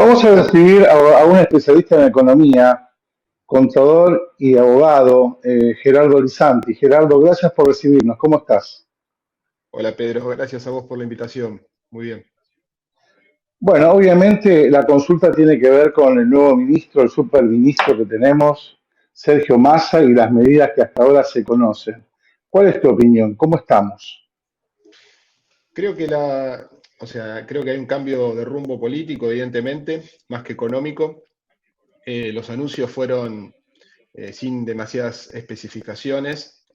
vamos a recibir a un especialista en economía, contador y abogado, Gerardo Lisanti. Gerardo, gracias por recibirnos. ¿Cómo estás? Hola Pedro, gracias a vos por la invitación. Muy bien. Bueno, obviamente la consulta tiene que ver con el nuevo ministro, el superministro que tenemos, Sergio Massa, y las medidas que hasta ahora se conocen. ¿Cuál es tu opinión? ¿Cómo estamos? Creo que creo que hay un cambio de rumbo político, evidentemente, más que económico. Los anuncios fueron sin demasiadas especificaciones.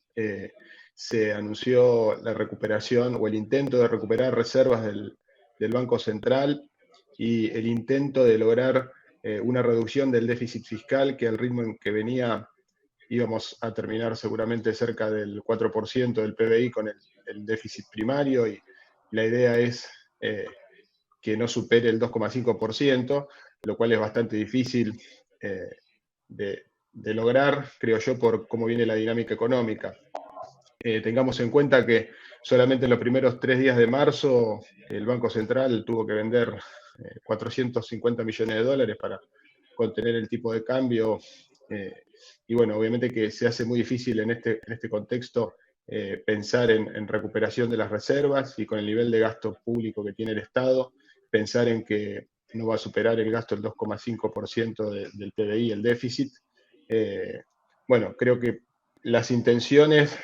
Se anunció la recuperación o el intento de recuperar reservas del Banco Central y el intento de lograr una reducción del déficit fiscal que al ritmo en que venía íbamos a terminar seguramente cerca del 4% del PBI con el déficit primario y la idea es que no supere el 2,5%, lo cual es bastante difícil eh, de lograr, creo yo, por cómo viene la dinámica económica. Tengamos en cuenta que solamente en los primeros 3 días de marzo el Banco Central tuvo que vender 450 millones de dólares para contener el tipo de cambio. Y bueno, obviamente que se hace muy difícil en este contexto pensar en recuperación de las reservas y con el nivel de gasto público que tiene el Estado, pensar en que no va a superar el gasto el 2,5% del PBI, el déficit. Bueno, creo que las intenciones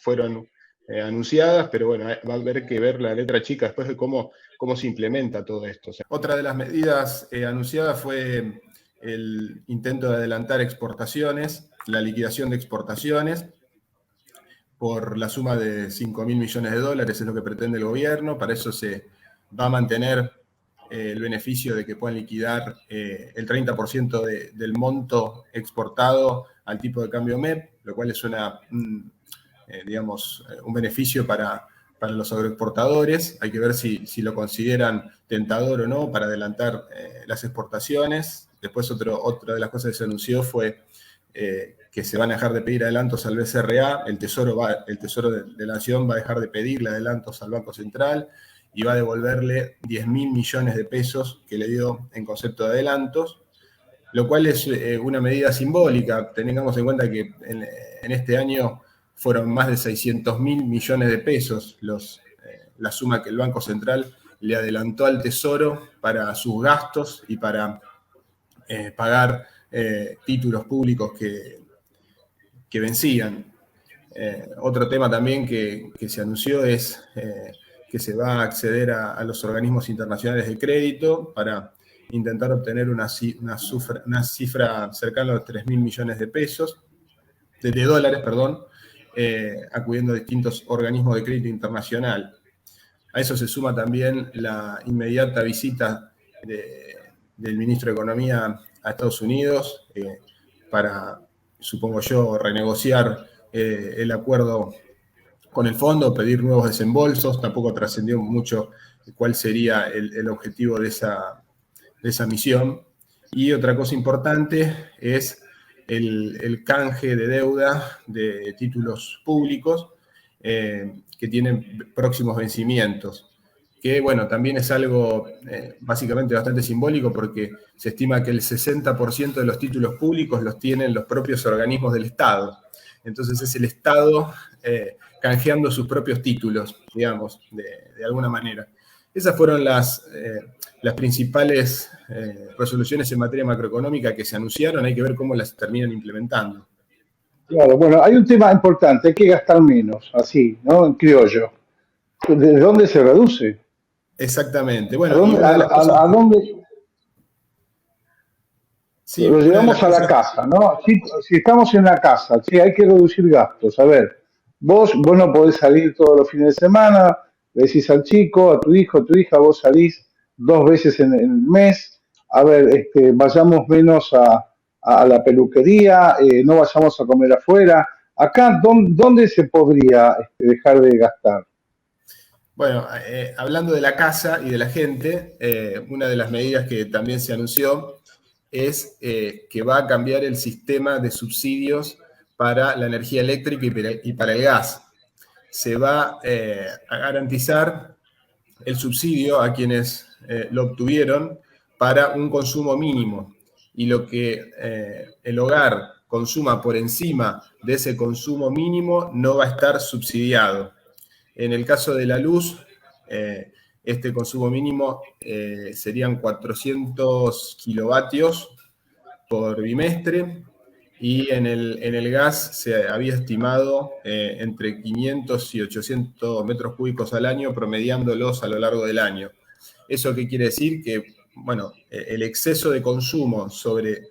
fueron anunciadas, pero bueno, va a haber que ver la letra chica después de cómo se implementa todo esto. O sea, otra de las medidas anunciadas fue el intento de adelantar exportaciones, la liquidación de exportaciones, por la suma de 5.000 millones de dólares, es lo que pretende el gobierno. Para eso se va a mantener el beneficio de que puedan liquidar el 30% del monto exportado al tipo de cambio MEP, lo cual es un beneficio para los agroexportadores. Hay que ver si lo consideran tentador o no para adelantar las exportaciones. Después otra de las cosas que se anunció fue que se van a dejar de pedir adelantos al BCRA, el Tesoro de la Nación va a dejar de pedirle adelantos al Banco Central y va a devolverle 10.000 millones de pesos que le dio en concepto de adelantos, lo cual es una medida simbólica. Tengamos en cuenta que en este año fueron más de 600.000 millones de pesos la suma que el Banco Central le adelantó al Tesoro para sus gastos y para pagar títulos públicos que vencían. Otro tema también que se anunció es que se va a acceder a los organismos internacionales de crédito para intentar obtener una cifra cercana a los 3.000 millones de pesos, de dólares, perdón, acudiendo a distintos organismos de crédito internacional. A eso se suma también la inmediata visita del ministro de Economía a Estados Unidos para, supongo yo, renegociar el acuerdo con el fondo, pedir nuevos desembolsos. Tampoco trascendió mucho cuál sería el objetivo de esa misión. Y otra cosa importante es el canje de deuda de títulos públicos que tienen próximos vencimientos, que bueno, también es algo básicamente bastante simbólico porque se estima que el 60% de los títulos públicos los tienen los propios organismos del Estado. Entonces es el Estado canjeando sus propios títulos, digamos, de alguna manera. Esas fueron las principales resoluciones en materia macroeconómica que se anunciaron. Hay que ver cómo las terminan implementando. Claro, bueno, hay un tema importante, hay que gastar menos, así, ¿no? En criollo. ¿De dónde se reduce? Exactamente. ¿A Bueno, y dónde, una de las cosas... a dónde Sí, lo una de las llevamos a la cosas... casa, ¿no? Si estamos en la casa, sí, hay que reducir gastos. A ver, vos no podés salir todos los fines de semana, le decís al chico, a tu hijo, a tu hija, vos salís 2 veces en el mes. A ver, vayamos menos a la peluquería, no vayamos a comer afuera. Acá, ¿dónde se podría dejar de gastar? Bueno, hablando de la casa y de la gente, una de las medidas que también se anunció es que va a cambiar el sistema de subsidios para la energía eléctrica y para el gas. Se va a garantizar el subsidio a quienes lo obtuvieron para un consumo mínimo. Y lo que el hogar consuma por encima de ese consumo mínimo no va a estar subsidiado. En el caso de la luz, este consumo mínimo serían 400 kilovatios por bimestre, y en el gas se había estimado entre 500 y 800 metros cúbicos al año, promediándolos a lo largo del año. ¿Eso qué quiere decir? Que, bueno, el exceso de consumo sobre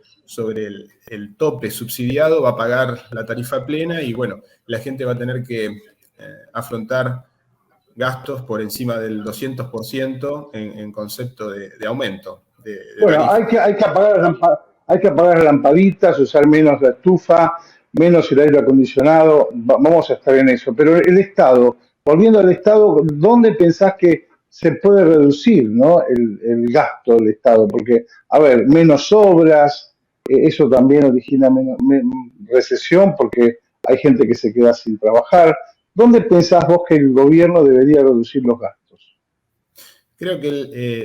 el tope subsidiado va a pagar la tarifa plena y, bueno, la gente va a tener que afrontar gastos por encima del 200% en concepto de aumento de Bueno, tarifa. hay que apagar las lamparitas, usar menos la estufa, menos el aire acondicionado, vamos a estar en eso. Pero el Estado, volviendo al Estado, ¿dónde pensás que se puede reducir, ¿no? El gasto del Estado? Porque, a ver, menos obras, eso también origina recesión porque hay gente que se queda sin trabajar. ¿Dónde pensás vos que el gobierno debería reducir los gastos? Creo que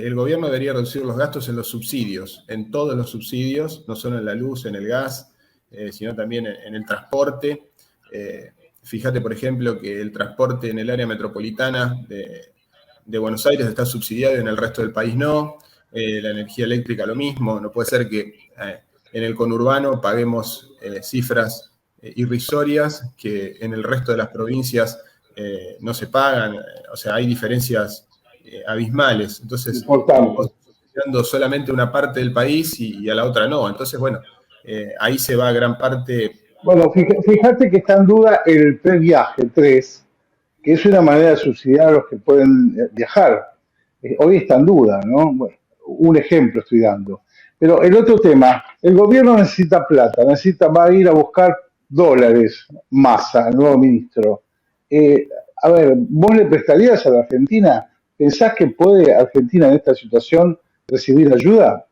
el gobierno debería reducir los gastos en los subsidios, en todos los subsidios, no solo en la luz, en el gas, sino también en el transporte. Fíjate, por ejemplo, que el transporte en el área metropolitana de Buenos Aires está subsidiado y en el resto del país no. La energía eléctrica lo mismo. No puede ser que en el conurbano paguemos cifras irrisorias que en el resto de las provincias no se pagan. O sea, hay diferencias abismales. Entonces, Importante. vos subsidiando solamente una parte del país y a la otra no. Entonces, bueno, ahí se va gran parte. Bueno, fíjate que está en duda el previaje 3, que es una manera de subsidiar a los que pueden viajar. Hoy está en duda, ¿no? Bueno, un ejemplo estoy dando. Pero el otro tema, el gobierno necesita plata, va a ir a buscar dólares, Massa, el nuevo ministro. A ver, ¿vos le prestarías a la Argentina? ¿Pensás que puede Argentina en esta situación recibir ayuda?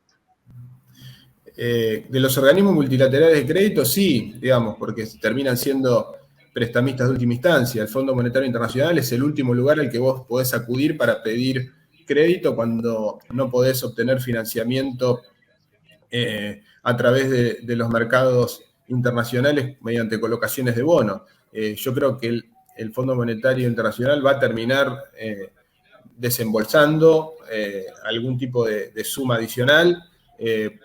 De los organismos multilaterales de crédito, sí, digamos, porque terminan siendo prestamistas de última instancia. El Fondo Monetario Internacional es el último lugar al que vos podés acudir para pedir crédito cuando no podés obtener financiamiento a través de los mercados internacionales mediante colocaciones de bonos. Yo creo que el Fondo Monetario Internacional va a terminar desembolsando algún tipo de suma adicional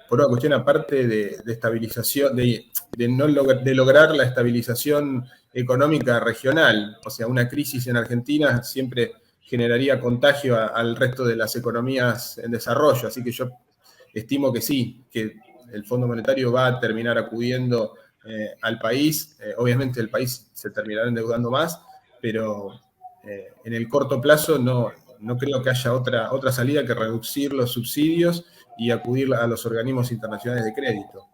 por una cuestión aparte de estabilización, de lograr la estabilización económica regional. O sea, una crisis en Argentina siempre generaría contagio al resto de las economías en desarrollo, así que yo estimo que sí, que el Fondo Monetario va a terminar acudiendo al país. Obviamente el país se terminará endeudando más, pero en el corto plazo no creo que haya otra salida que reducir los subsidios y acudir a los organismos internacionales de crédito.